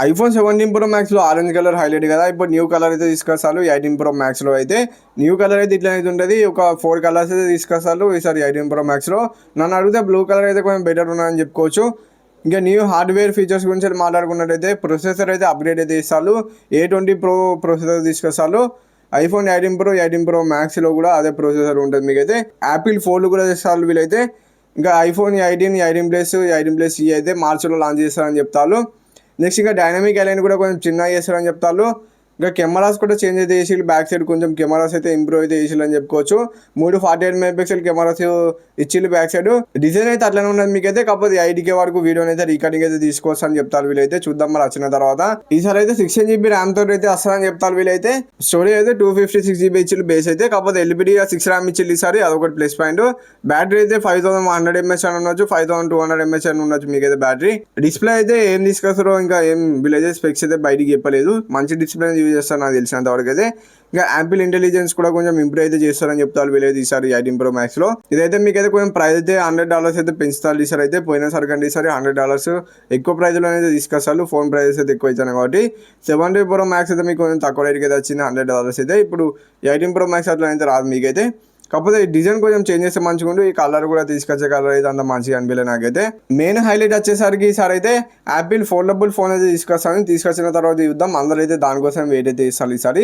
IPhone 17 pro మ్యాక్స్లో orange colour highlight కదా. ఇప్పుడు న్యూ కలర్ అయితే తీసుకొస్తారు 18 ప్రో మ్యాక్స్లో అయితే. న్యూ కలర్ అయితే ఇట్లా అయితే ఉంటుంది. ఒక 4 కలర్స్ అయితే తీసుకొస్తారు ఈసారి 18 ప్రో మ్యాక్స్లో. నన్ను అడిగితే బ్లూ కలర్ అయితే కొంచెం బెటర్ ఉన్నదని చెప్పుకోవచ్చు. ఇంకా న్యూ హార్డ్వేర్ ఫీచర్స్ గురించి మాట్లాడుకున్నట్టయితే ప్రొసెసర్ అయితే అప్గ్రేడ్ అయితే ఇస్తారు. A20 ప్రో ప్రొసెసర్ తీసుకొస్తారు. ఐఫోన్ 18 ప్రో మ్యాక్స్లో కూడా అదే ప్రొసెసర్ ఉంటుంది మీకైతే. యాపిల్ ఫోన్లు కూడా తెస్తారు వీళ్ళైతే. ఇంకా ఐఫోన్ 18 ప్లస్ ఈ అయితే మార్చిలో లాంచ్ చేస్తారని చెప్తారు. నెక్స్ట్ ఇంకా డైనమిక్ అలైన్ కూడా కొంచెం చిన్నగా చేస్తారని చెప్తారు. ఇంకా కెమెరాస్ కూడా చేంజ్ అయితే చేసి బ్యాక్ సైడ్ కొంచెం కెమెరాస్ అయితే ఇంప్రూవ్ అయితే చేసిల్లని చెప్పుకోవచ్చు. 48 మెగాపిక్సెల్ కెమెరాస్ ఇచ్చిల్లు బ్యాక్ సైడ్. డిజైన్ అయితే అట్లనే ఉన్నది మీకైతే. కాకపోతే 8K వరకు వీడియోని అయితే రికార్డింగ్ అయితే తీసుకోవచ్చు అని చెప్తారు వీళ్ళైతే. చూద్దాం మరి వచ్చిన తర్వాత. ఈసారి అయితే 16GB ర్యామ్ తోటి అయితే వస్తుందని చెప్తారు వీళ్ళైతే. స్టోరేజ్ అయితే 256GB ఇచ్చిల్లు బేస్ అయితే. కాకపోతే LPD 6 RAM ఇచ్చిల్లు ఈసారి, అదొకటి ప్లస్ పాయింట్. బ్యాటరీ అయితే 5100 mAh అని ఉండొచ్చు, 5200 mAh అని ఉండొచ్చు మీకైతే బ్యాటరీ. డిస్ప్లే అయితే ఏం తీసుకొస్తారో ఇంకా ఏం వీళ్ళైతే స్పెక్స్ అయితే బయటికి చెప్పలేదు. మంచి డిస్ప్లే యూజ్ చేస్తారు నాకు తెలిసినంత వరకు అయితే. ఇంకా యాపిల్ ఇంటెలిజెన్స్ కూడా కొంచెం ఇంప్రూవ్ అయితే చేస్తారని చెప్తారు వీళ్ళైతే ఈసారి 18 ప్రో మ్యాక్స్లో. ఇదైతే మీకైతే కొంచెం ప్రైస్ అయితే $100 అయితే పెంచుతారు ఈసారి అయితే. పోయినసారి కంటే ఈసారి $100 ఎక్కువ ప్రైస్లో అయితే తీసుకొస్తారు. ఫోన్ ప్రైజెస్ అయితే ఎక్కువ అవుతాయి కాబట్టి. 17 ప్రో మ్యాక్స్ అయితే మీకు కొంచెం తక్కువ రేట్కి అయితే వచ్చింది $100 అయితే. ఇప్పుడు 18 ప్రో మ్యాక్స్ అట్లా అయితే రాదు మీకైతే. కాకపోతే డిజైన్ కొంచెం చేంజ్ చేస్తే మంచిగా ఉండు. ఈ కలర్ కూడా తీసుకొచ్చే కలర్ అయితే అంత మంచిగా అనిపించలేదు నాకైతే. మెయిన్ హైలైట్ వచ్చేసరికి ఈసారి అయితే యాపిల్ ఫోల్డబుల్ ఫోన్ అయితే తీసుకొస్తాను. తీసుకొచ్చిన తర్వాత చూద్దాం. అందరూ అయితే దానికోసం వెయిట్ అయితే ఇస్తారు ఈసారి.